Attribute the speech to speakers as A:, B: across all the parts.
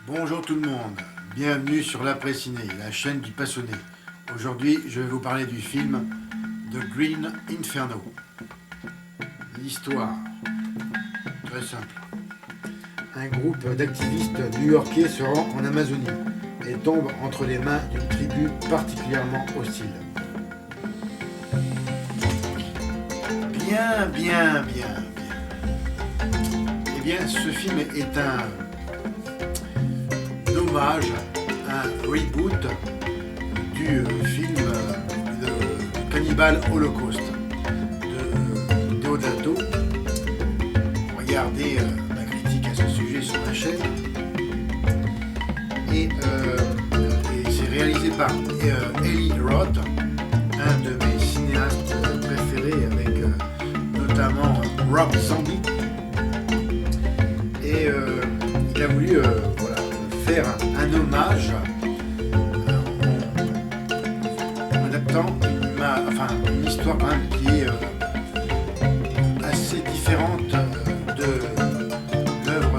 A: Bonjour tout le monde, bienvenue sur l'Après-Ciné, la chaîne du passionné. Aujourd'hui, je vais vous parler du film The Green Inferno. L'histoire, très simple. Un groupe d'activistes new-yorkais se rend en Amazonie et tombe entre les mains d'une tribu particulièrement hostile. Bien. Eh bien, ce film est un hommage, un reboot du film de Cannibal Holocaust de Deodato. Regardez ma critique à ce sujet sur ma chaîne. Et c'est réalisé par Eli Roth, un de mes cinéastes préférés, avec notamment Rob Zombie. Et il a voulu faire un hommage en adaptant une histoire quand même qui est assez différente de l'œuvre,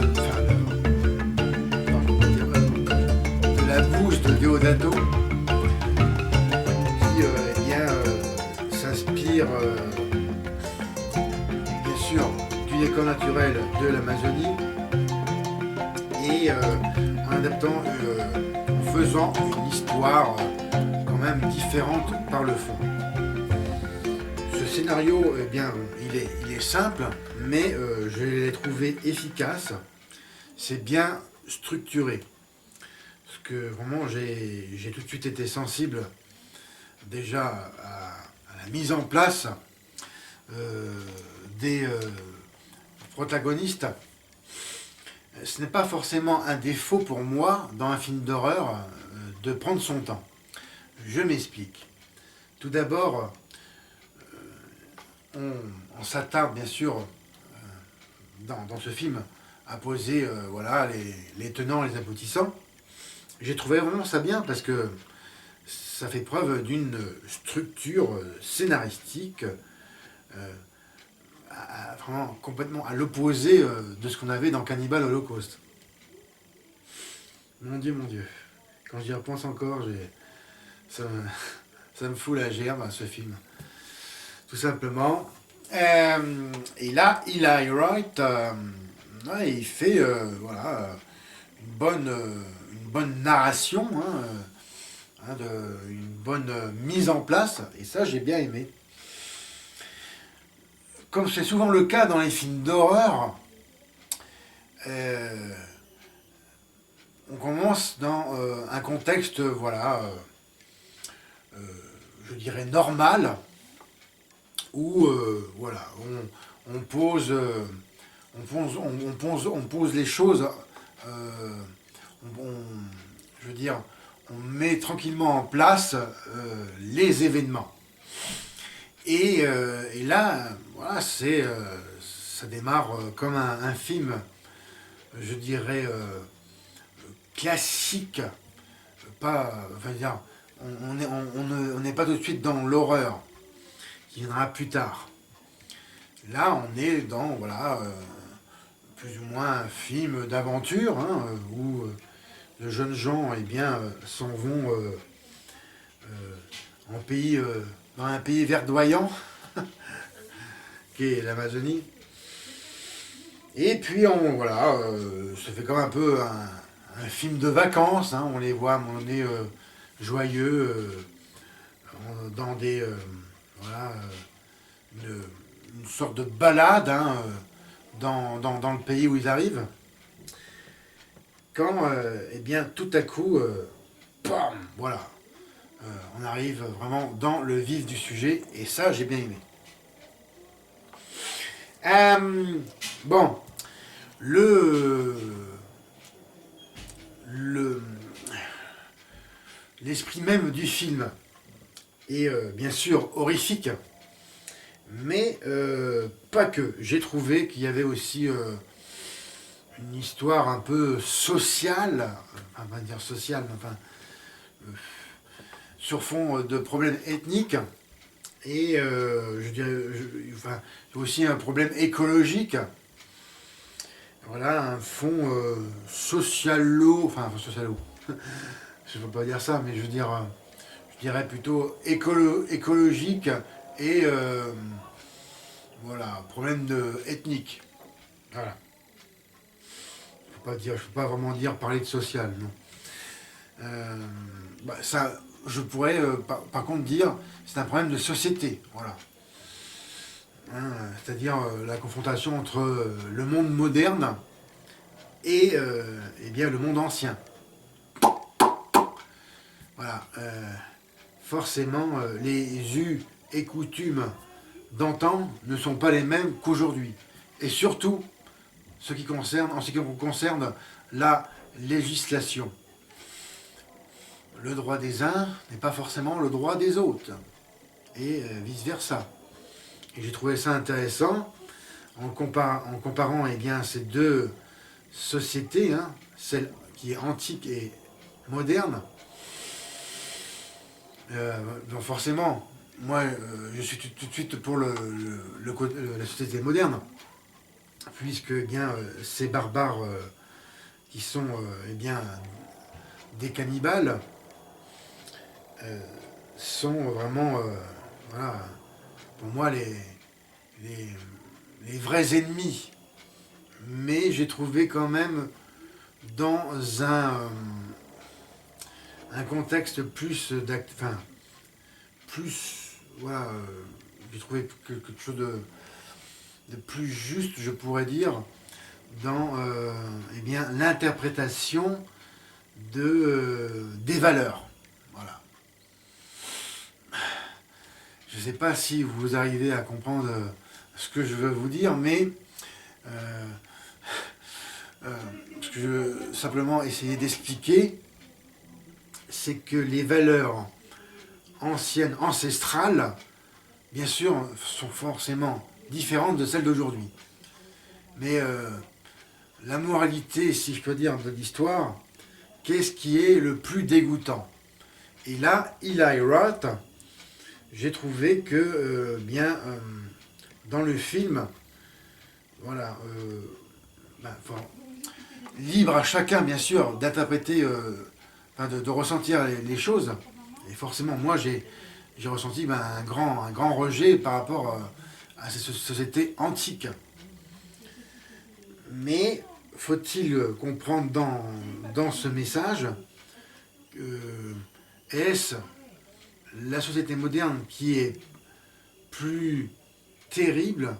A: de la bouche de Deodato, qui s'inspire bien sûr du décor naturel de l'Amazonie et en adaptant, en faisant une histoire quand même différente par le fond. Ce scénario, eh bien, il est simple, mais je l'ai trouvé efficace. C'est bien structuré. Parce que vraiment, j'ai tout de suite été sensible déjà à la mise en place des protagonistes. Ce n'est pas forcément un défaut pour moi dans un film d'horreur de prendre son temps. Je m'explique. Tout d'abord, on s'attarde bien sûr dans ce film à poser les tenants et les aboutissants. J'ai trouvé vraiment ça bien parce que ça fait preuve d'une structure scénaristique vraiment complètement à l'opposé de ce qu'on avait dans Cannibal Holocaust. Mon Dieu. Quand j'y repense encore, ça me fout la gerbe, ce film. Tout simplement. Et là, Eli Wright, il fait une bonne narration, une bonne mise en place, et ça, j'ai bien aimé. Comme c'est souvent le cas dans les films d'horreur, on commence dans un contexte, je dirais normal, où on pose les choses, on met tranquillement en place les événements. Et là, ça démarre comme un film, je dirais, classique. On n'est pas tout de suite dans l'horreur, qui viendra plus tard. Là, on est dans, plus ou moins un film d'aventure, où de jeunes gens, s'en vont dans un pays verdoyant, qui est l'Amazonie. Et puis, ça fait comme un peu un film de vacances. On les voit à un moment donné joyeux, dans une sorte de balade dans le pays où ils arrivent. Quand, tout à coup, on arrive vraiment dans le vif du sujet, et ça, j'ai bien aimé. L'esprit même du film est bien sûr horrifique, mais pas que. J'ai trouvé qu'il y avait aussi une histoire un peu sociale, on va dire sociale, sur fond de problèmes ethniques, et je dirais aussi un problème écologique voilà, un fond socialo, enfin socialo, je ne peux pas dire ça, mais je veux dire, je dirais plutôt écologique et voilà, problème ethnique. Voilà. Je ne peux pas vraiment dire parler de social, non. Ça, je pourrais par contre dire c'est un problème de société, voilà. Hein, c'est-à-dire la confrontation entre le monde moderne et eh bien, le monde ancien. Voilà. Forcément, les us et coutumes d'antan ne sont pas les mêmes qu'aujourd'hui. Et surtout, en ce qui concerne la législation. Le droit des uns n'est pas forcément le droit des autres. Et vice-versa. Et j'ai trouvé ça intéressant en comparant eh bien, ces deux sociétés, hein, celle qui est antique et moderne. Donc forcément, moi je suis tout de suite pour la société moderne, puisque eh bien, ces barbares qui sont eh bien, des cannibales sont vraiment voilà, pour moi les vrais ennemis. Mais j'ai trouvé quand même dans un contexte plus plus voilà, j'ai trouvé quelque chose de plus juste, je pourrais dire, dans eh bien, l'interprétation des valeurs. Voilà. Je ne sais pas si vous arrivez à comprendre ce que je veux vous dire, mais ce que je veux simplement essayer d'expliquer, c'est que les valeurs anciennes, ancestrales, bien sûr, sont forcément différentes de celles d'aujourd'hui. Mais la moralité, si je peux dire, de l'histoire, qu'est-ce qui est le plus dégoûtant? Et là, Eli Roth, j'ai trouvé que, bien, dans le film, voilà, libre à chacun, bien sûr, d'interpréter, de ressentir les choses. Et forcément, moi, j'ai ressenti un grand rejet par rapport à ces sociétés antiques. Mais faut-il comprendre dans ce message, est-ce la société moderne qui est plus terrible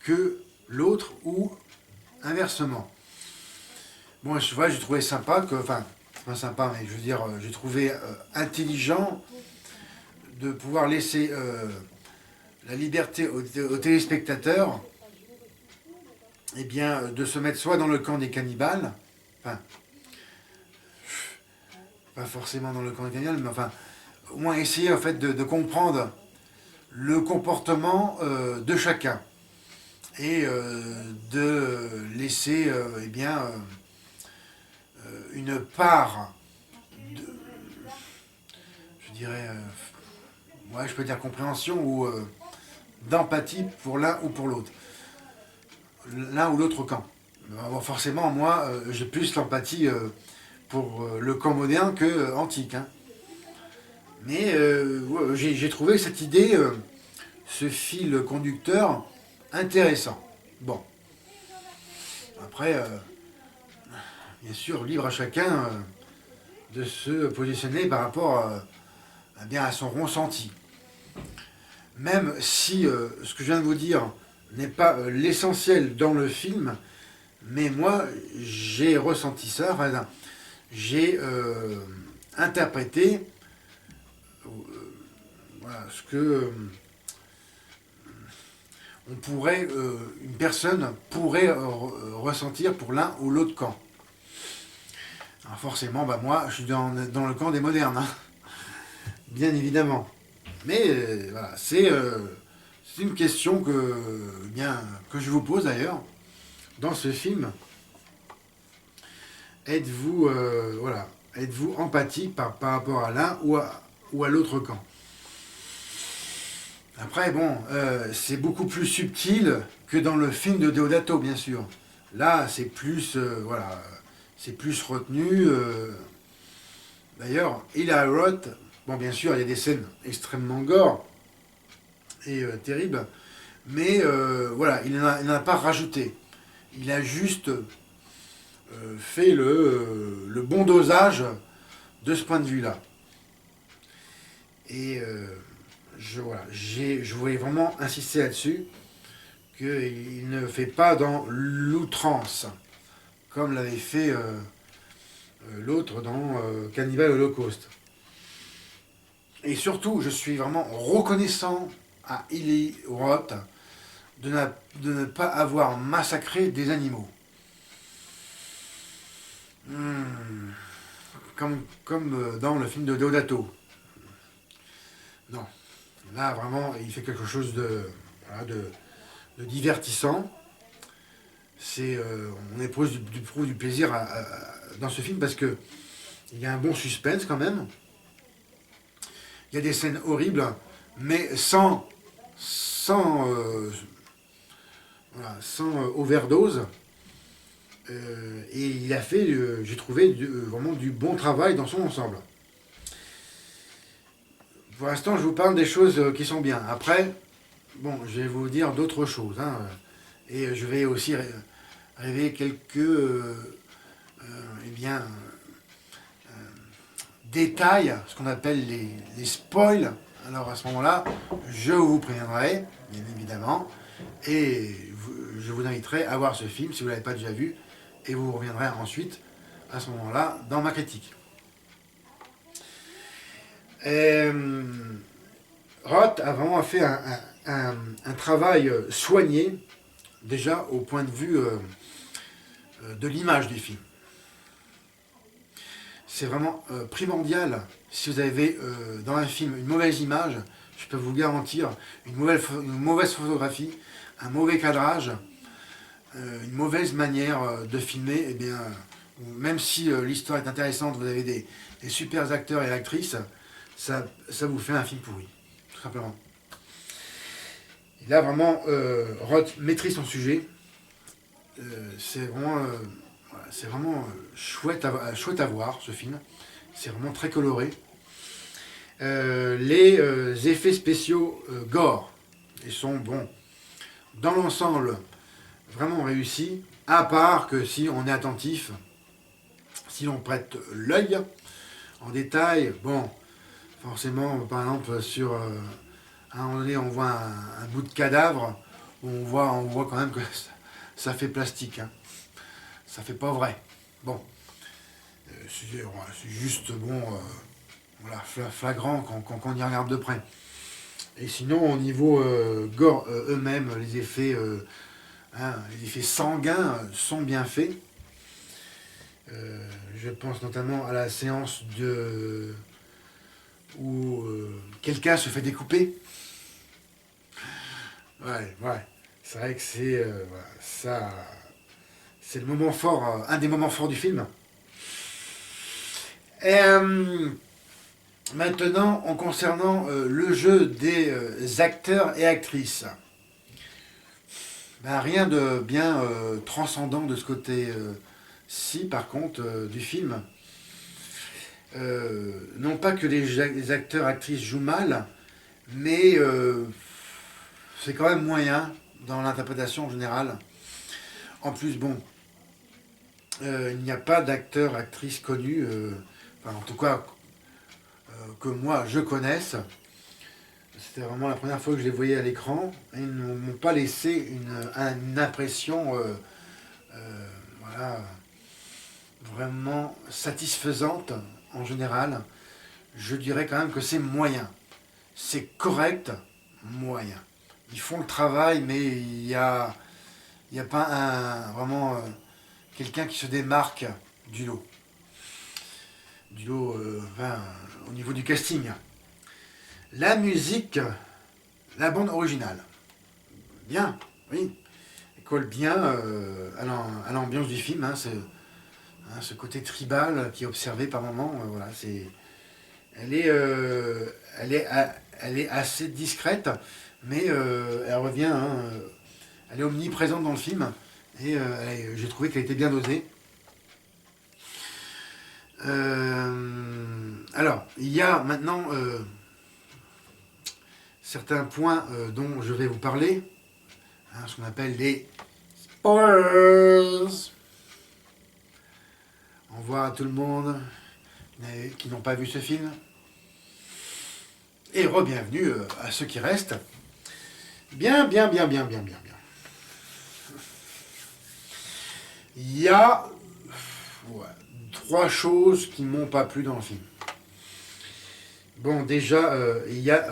A: que l'autre ou inversement? Bon, j'ai trouvé sympa que, enfin, pas sympa, mais je veux dire, j'ai trouvé intelligent de pouvoir laisser la liberté aux téléspectateurs, eh bien, de se mettre soit dans le camp des cannibales, enfin, pas forcément dans le camp des cannibales, mais enfin, au moins essayer en fait de comprendre le comportement de chacun et de laisser eh bien, une part de, je dirais, ouais, je peux dire compréhension ou d'empathie pour l'un ou pour l'autre, l'un ou l'autre camp. Bon, forcément, moi, j'ai plus l'empathie pour le camp moderne que antique. Hein. Mais j'ai trouvé cette idée, ce fil conducteur, intéressant. Bon. Après, bien sûr, libre à chacun de se positionner par rapport bien à son ressenti. Même si ce que je viens de vous dire n'est pas l'essentiel dans le film, mais moi, j'ai ressenti ça, enfin, j'ai interprété voilà, ce que une personne pourrait ressentir pour l'un ou l'autre camp. Alors forcément, moi, je suis dans le camp des modernes, hein, bien évidemment. Mais voilà, c'est une question que je vous pose d'ailleurs dans ce film. Êtes-vous voilà, êtes-vous empathique par rapport à l'un ou à l'autre camp? Après, bon, c'est beaucoup plus subtil que dans le film de Deodato, bien sûr. Là, c'est plus, voilà, c'est plus retenu. D'ailleurs, Eli Roth, bon, bien sûr, il y a des scènes extrêmement gore et terribles, mais voilà, il n'en a pas rajouté. Il a juste fait le bon dosage de ce point de vue-là. Et voilà, je voulais vraiment insister là-dessus, qu'il ne fait pas dans l'outrance, comme l'avait fait l'autre dans Cannibal Holocaust. Et surtout, je suis vraiment reconnaissant à Eli Roth de ne pas avoir massacré des animaux. Comme dans le film de Deodato. Non. Là, vraiment, il fait quelque chose voilà, de divertissant. On éprouve du plaisir dans ce film parce que il y a un bon suspense quand même. Il y a des scènes horribles, mais sans overdose. Et il a fait, j'ai trouvé, vraiment du bon travail dans son ensemble. Pour l'instant, je vous parle des choses qui sont bien. Après, bon, je vais vous dire d'autres choses. Hein, et je vais aussi révéler quelques eh bien, détails, ce qu'on appelle les spoils. Alors à ce moment-là, je vous préviendrai, bien évidemment, et je vous inviterai à voir ce film si vous ne l'avez pas déjà vu, et vous reviendrez ensuite, à ce moment-là, dans ma critique. Roth a vraiment fait un travail soigné, déjà au point de vue de l'image du film. C'est vraiment primordial. Si vous avez dans un film une mauvaise image, je peux vous garantir, une mauvaise photographie, un mauvais cadrage, une mauvaise manière de filmer, eh bien, même si l'histoire est intéressante, vous avez des super acteurs et actrices, ça vous fait un film pourri, tout simplement. Et là, vraiment, Roth maîtrise son sujet. C'est vraiment chouette à voir, ce film. C'est vraiment très coloré. Les effets spéciaux gore, ils sont, bon, dans l'ensemble, vraiment réussis, à part que si on est attentif, si l'on prête l'œil en détail, bon, forcément, par exemple, à un moment donné, on voit un bout de cadavre, on voit quand même que ça fait plastique. Hein. Ça fait pas vrai. Bon, c'est juste, bon, voilà, flagrant quand on y regarde de près. Et sinon, au niveau gore eux-mêmes, les effets sanguins sont bien faits. Je pense notamment à la séance où quelqu'un se fait découper. Ouais. C'est vrai que c'est le moment fort, un des moments forts du film. Et, maintenant, en concernant le jeu des acteurs et actrices, ben, rien de bien transcendant de ce côté-ci, par contre, du film. Non pas que les acteurs et actrices jouent mal, mais c'est quand même moyen dans l'interprétation générale. En plus, bon, il n'y a pas d'acteur, actrice connu, en tout cas que moi je connaisse. C'était vraiment la première fois que je les voyais à l'écran. Ils ne m'ont pas laissé une impression voilà, vraiment satisfaisante en général. Je dirais quand même que c'est moyen. C'est correct, moyen. Ils font le travail, mais il n'y a pas vraiment quelqu'un qui se démarque du lot. Au niveau du casting. La musique, la bande originale. Bien, oui. Elle colle bien à l'ambiance du film. Hein, ce côté tribal qui est observé par moments. Voilà, elle est assez discrète, mais elle revient. Hein, elle est omniprésente dans le film. Et j'ai trouvé qu'elle était bien dosée. Alors, il y a maintenant certains points dont je vais vous parler, hein, ce qu'on appelle les spoilers. On voit à tout le monde qui n'ont pas vu ce film. Et re-bienvenue à ceux qui restent. Bien. Il y a 3 choses qui ne m'ont pas plu dans le film. Bon, déjà, il y a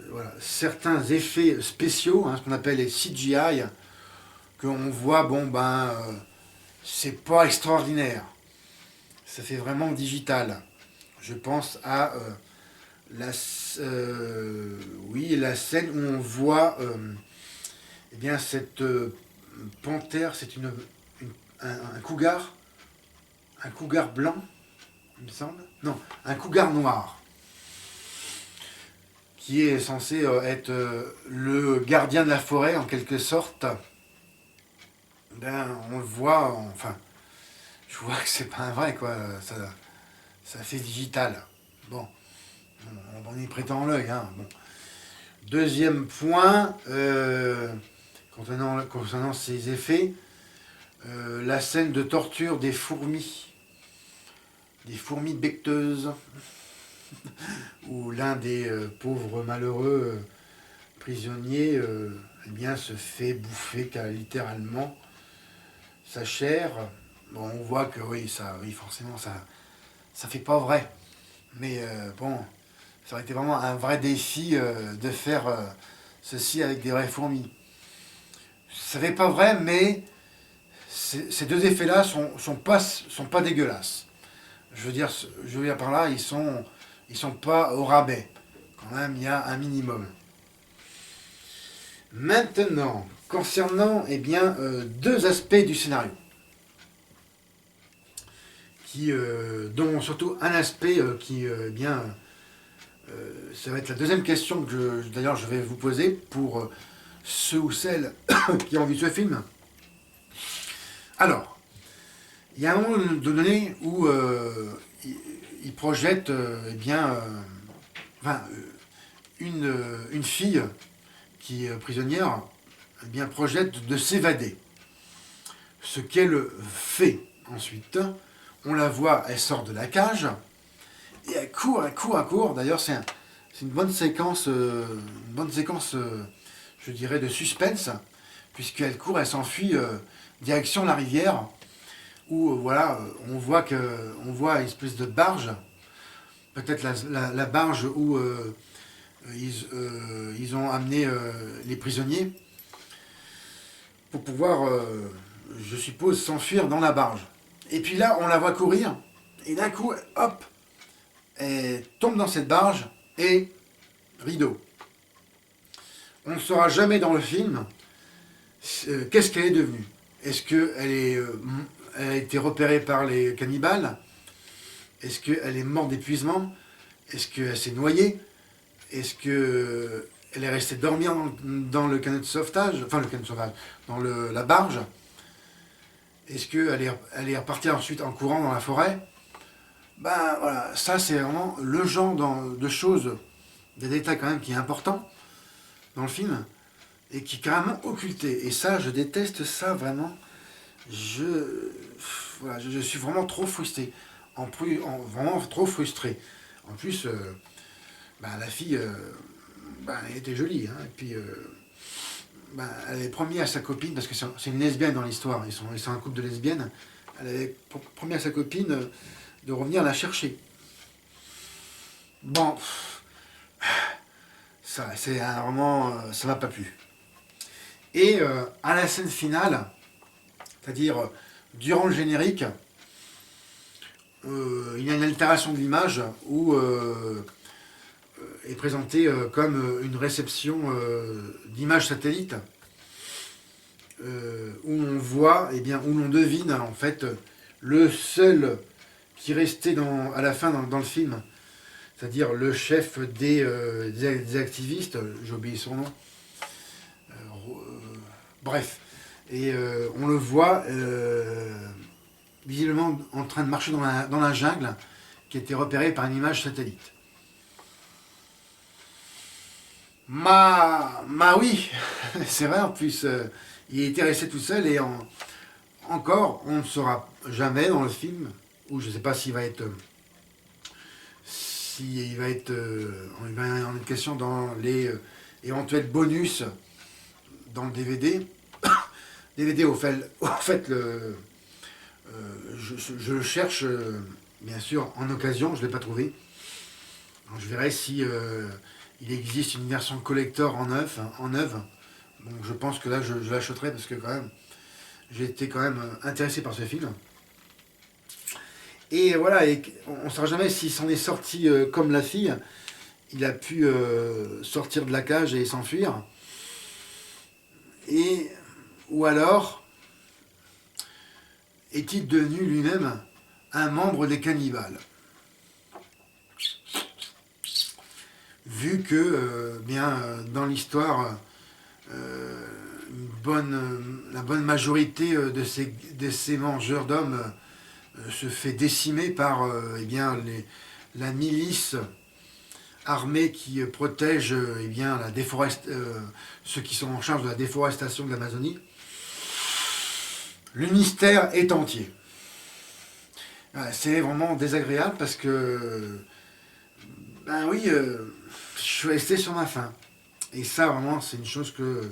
A: voilà, certains effets spéciaux, hein, ce qu'on appelle les CGI, qu'on voit, bon, c'est pas extraordinaire. Ça fait vraiment digital. Je pense à la scène où on voit eh bien, cette panthère, c'est un cougar blanc, il me semble. Non, un cougar noir, qui est censé être le gardien de la forêt, en quelque sorte. Ben, on le voit, enfin, je vois que c'est pas un vrai, quoi. Ça fait digital. Bon, on y prétend l'œil, hein. Bon. Deuxième point, concernant ces effets, la scène de torture des fourmis becteuses, où l'un des pauvres malheureux prisonniers eh bien, se fait bouffer littéralement sa chair. Bon, on voit que oui, forcément, ça fait pas vrai. Mais bon, ça aurait été vraiment un vrai défi de faire ceci avec des vraies fourmis. Ça fait pas vrai, mais ces 2 effets-là sont pas dégueulasses. Je veux dire par là, ils sont pas au rabais. Quand même, il y a un minimum. Maintenant, concernant 2 aspects du scénario, dont surtout un aspect ça va être la deuxième question que d'ailleurs je vais vous poser pour ceux ou celles qui ont vu ce film. Alors, il y a un moment donné où il projette une fille qui est prisonnière, projette de s'évader. Ce qu'elle fait ensuite, on la voit, elle sort de la cage, et elle court. D'ailleurs, c'est une bonne séquence, je dirais, de suspense, puisqu'elle court, elle s'enfuit direction la rivière, où on voit une espèce de barge, peut-être la barge où ils ont amené les prisonniers, pour pouvoir, je suppose, s'enfuir dans la barge. Et puis là, on la voit courir, et d'un coup, hop, elle tombe dans cette barge, et rideau. On ne saura jamais dans le film qu'est-ce qu'elle est devenue. Est-ce qu'elle elle a été repérée par les cannibales? Est-ce qu'elle est morte d'épuisement? Est-ce qu'elle s'est noyée? Est-ce qu'elle est restée dormir dans le canot de sauvetage? Enfin, le canot de sauvetage, dans la barge? Est-ce qu'elle est repartie ensuite en courant dans la forêt? Voilà, ça c'est vraiment le genre de choses, des détails quand même qui est important dans le film, et qui est carrément occulté. Et ça, je déteste ça vraiment. Je suis vraiment trop frustré. Vraiment trop frustré. En plus, la fille, elle était jolie. Hein, et puis, elle avait promis à sa copine, parce que c'est une lesbienne dans l'histoire, ils sont un couple de lesbiennes, elle avait promis à sa copine de revenir la chercher. Bon, ça, c'est vraiment, ça m'a pas plu. Et à la scène finale, c'est-à-dire durant le générique, il y a une altération de l'image où est présentée comme une réception d'images satellites, où on voit, où l'on devine en fait le seul qui restait à la fin dans le film, c'est-à-dire le chef des activistes, j'ai oublié son nom, bref, Et on le voit visiblement en train de marcher dans la jungle qui a été repérée par une image satellite. Oui, c'est vrai, en plus, il était resté tout seul et encore, on ne saura jamais dans le film, ou je ne sais pas s'il va être... il va en être question dans les éventuels bonus dans le DVD. DVD, au fait je le cherche, bien sûr, en occasion, je ne l'ai pas trouvé. Donc, je verrai si il existe une version collector en œuvre. Donc je pense que là, je l'achèterai parce que quand même, j'ai été quand même intéressé par ce film. Et voilà, et on ne saura jamais s'il s'en est sorti comme la fille. Il a pu sortir de la cage et s'enfuir. Ou alors, est-il devenu lui-même un membre des cannibales? Vu que, dans l'histoire, la bonne majorité de ces mangeurs d'hommes se fait décimer par la milice armée qui protège ceux qui sont en charge de la déforestation de l'Amazonie. Le mystère est entier. C'est vraiment désagréable parce que, je suis resté sur ma faim. Et ça, vraiment, c'est une chose que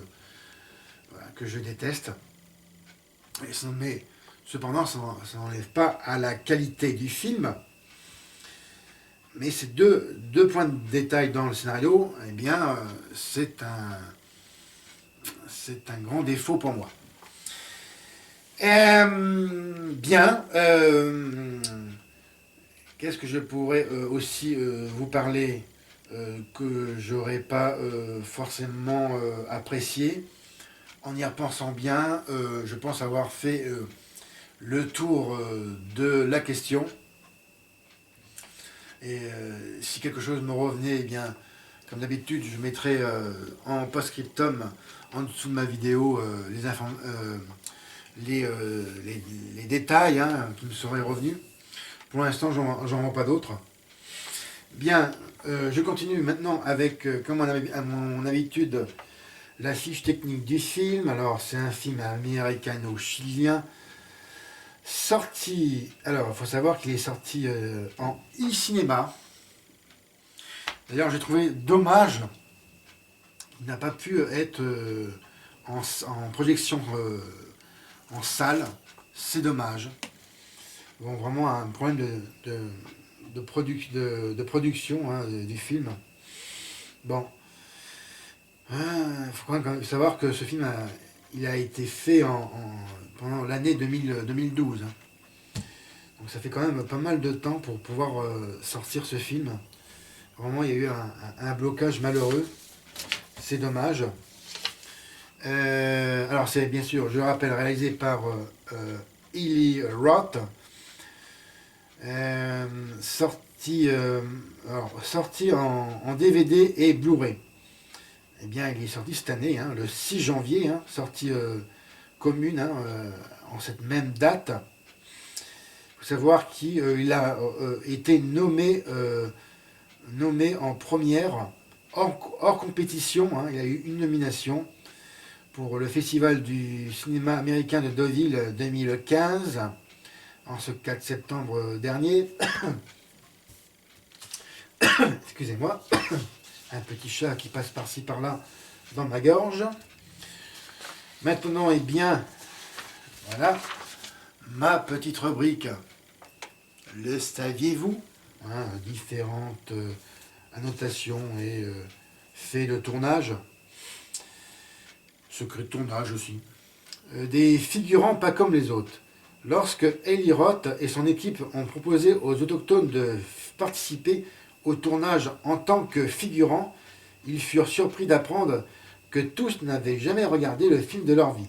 A: je déteste. Mais cependant, ça n'enlève pas à la qualité du film. Mais ces deux points de détail dans le scénario, c'est un grand défaut pour moi. Qu'est-ce que je pourrais aussi vous parler que j'aurais pas forcément apprécié? En y repensant bien, je pense avoir fait le tour de la question. Et si quelque chose me revenait, comme d'habitude, je mettrai en post-scriptum, en dessous de ma vidéo, les détails qui me seraient revenus. Pour l'instant, j'en vois pas d'autres. Je continue maintenant avec, comme à mon habitude, la fiche technique du film. Alors, c'est un film américano-chilien. Sorti, alors il faut savoir qu'il est sorti en e-cinéma. D'ailleurs, j'ai trouvé dommage qu'il n'a pas pu être en projection en salle. C'est dommage. Bon, vraiment un problème de production du film. Bon, il faut quand même savoir que ce film il a été fait pendant l'année 2012. Donc ça fait quand même pas mal de temps pour pouvoir sortir ce film. Vraiment, il y a eu un blocage malheureux. C'est dommage. Alors c'est bien sûr, je le rappelle, réalisé par Eli Roth. Sorti en DVD et Blu-ray. Il est sorti cette année, le 6 janvier, sortie commune en cette même date. Il faut savoir qu'il a été nommé en première, hors compétition. Il a eu une nomination pour le Festival du cinéma américain de Deauville 2015, en ce 4 septembre dernier. Excusez-moi. Un petit chat qui passe par-ci par-là dans ma gorge. Maintenant, voilà, ma petite rubrique. Le saviez-vous? Différentes annotations et faits de tournage. Secret de tournage aussi. Des figurants pas comme les autres. Lorsque Eli Roth et son équipe ont proposé aux autochtones de participer au tournage en tant que figurants, ils furent surpris d'apprendre que tous n'avaient jamais regardé le film de leur vie.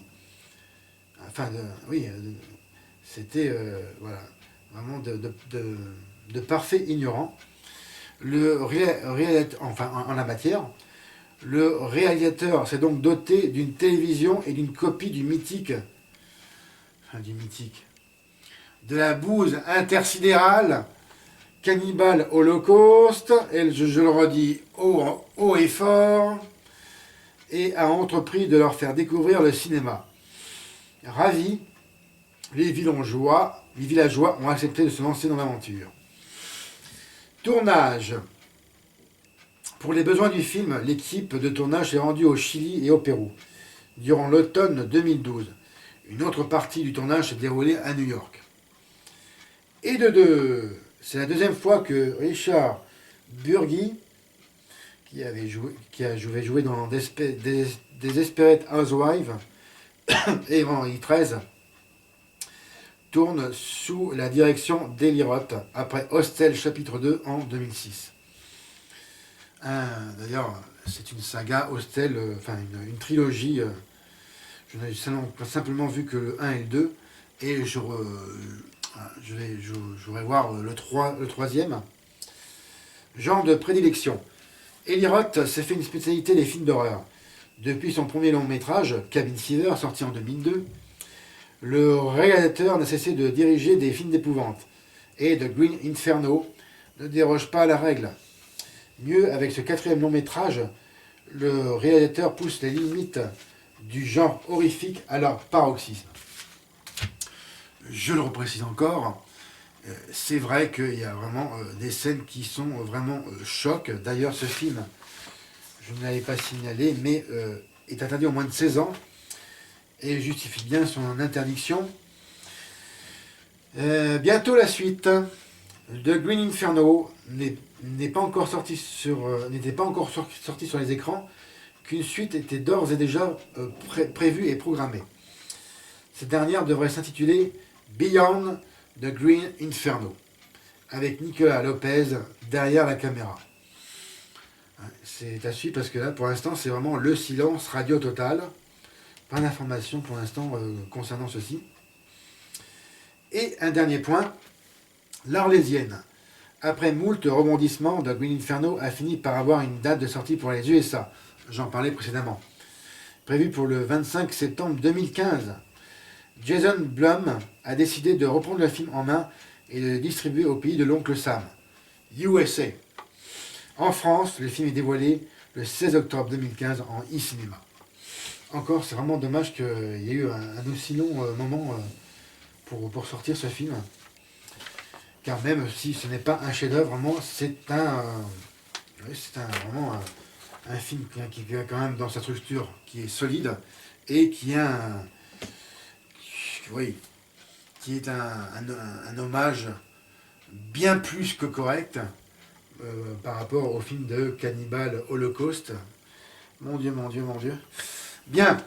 A: C'était vraiment de parfaits ignorants. En la matière, Le réalisateur s'est donc doté d'une télévision et d'une copie du mythique, de la bouse intersidérale Cannibal Holocaust, et je le redis haut et fort, et a entrepris de leur faire découvrir le cinéma. Ravis, les villageois ont accepté de se lancer dans l'aventure. Tournage. Pour les besoins du film, l'équipe de tournage s'est rendue au Chili et au Pérou durant l'automne 2012. Une autre partie du tournage s'est déroulée à New York. Et de deux, c'est la deuxième fois que Richard Burgi, qui avait joué dans Desperate Housewives et Vendredi 13, tourne sous la direction d'Eli Roth après Hostel chapitre 2 en 2006. D'ailleurs, c'est une saga Hostel, une trilogie. Je n'ai simplement vu que le 1 et le 2, et je voudrais voir le troisième. Genre de prédilection. Eli Roth s'est fait une spécialité des films d'horreur. Depuis son premier long métrage, Cabin Fever, sorti en 2002, le réalisateur n'a cessé de diriger des films d'épouvante. Et The Green Inferno ne déroge pas à la règle. Mieux, avec ce quatrième long métrage, le réalisateur pousse les limites du genre horrifique à leur paroxysme. Je le reprécise encore, c'est vrai qu'il y a vraiment des scènes qui sont vraiment chocs. D'ailleurs, ce film, je ne l'avais pas signalé, mais est interdit aux moins de 16 ans et justifie bien son interdiction. Bientôt la suite. The Green Inferno n'était pas encore sorti sur les écrans, qu'une suite était d'ores et déjà prévue et programmée. Cette dernière devrait s'intituler Beyond the Green Inferno, avec Nicolas Lopez derrière la caméra. C'est à suivre parce que là, pour l'instant, c'est vraiment le silence radio total. Pas d'informations pour l'instant concernant ceci. Et un dernier point, l'Arlésienne. Après moult rebondissements, The Green Inferno a fini par avoir une date de sortie pour les USA. J'en parlais précédemment. Prévue pour le 25 septembre 2015. Jason Blum a décidé de reprendre le film en main et de le distribuer au pays de l'oncle Sam, USA. En France, le film est dévoilé le 16 octobre 2015 en e-cinéma. Encore, c'est vraiment dommage qu'il y ait eu un aussi long moment pour sortir ce film. Car même si ce n'est pas un chef-d'œuvre, vraiment, c'est vraiment un film qui est quand même dans sa structure, qui est solide et qui est un hommage bien plus que correct par rapport au film de Cannibal Holocaust. Mon Dieu, mon Dieu, mon Dieu. Bien.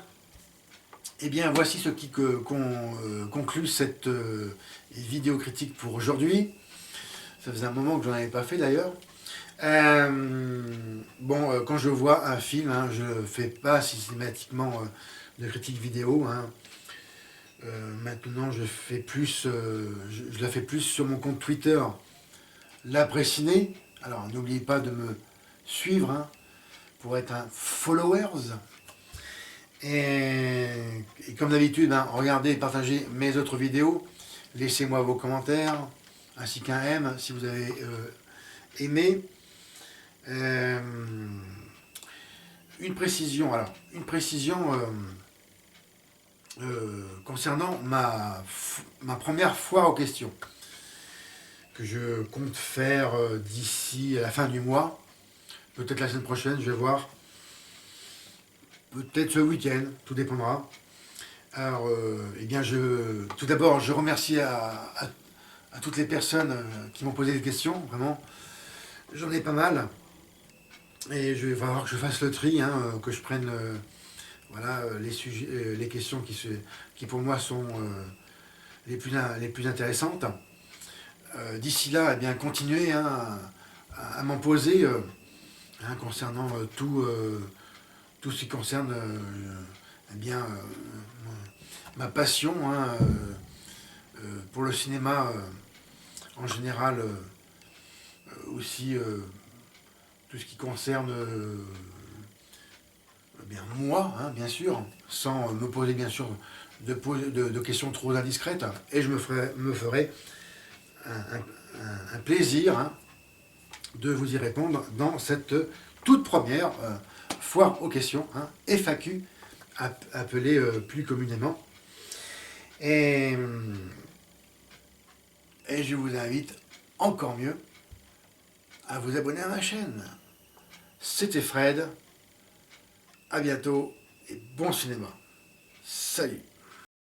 A: Eh bien, voici ce qui conclut cette vidéo critique pour aujourd'hui. Ça faisait un moment que je n'en avais pas fait d'ailleurs. Quand je vois un film, je ne fais pas systématiquement de critique vidéo. Maintenant, je la fais plus sur mon compte Twitter, l'après-ciné. Alors, n'oubliez pas de me suivre pour être un followers. Et comme d'habitude, regardez et partagez mes autres vidéos. Laissez-moi vos commentaires, ainsi qu'un M si vous avez aimé. Une précision concernant ma première foire aux questions, que je compte faire d'ici à la fin du mois, peut-être la semaine prochaine, je vais voir. Peut-être ce week-end, tout dépendra. Alors, tout d'abord, je remercie à toutes les personnes qui m'ont posé des questions, vraiment. J'en ai pas mal. Et il va falloir que je fasse le tri, que je prenne les sujets, les questions qui pour moi sont les plus intéressantes. D'ici là, continuez à m'en poser concernant tout ce qui concerne ma passion pour le cinéma en général, aussi tout ce qui concerne bien moi, hein, bien sûr, sans me poser bien sûr de questions trop indiscrètes, et je me ferai un plaisir, hein, de vous y répondre dans cette toute première foire aux questions, hein, FAQ, appelée plus communément. Et, et je vous invite encore mieux à vous abonner à ma chaîne. C'était Fred, à bientôt et bon cinéma. Salut.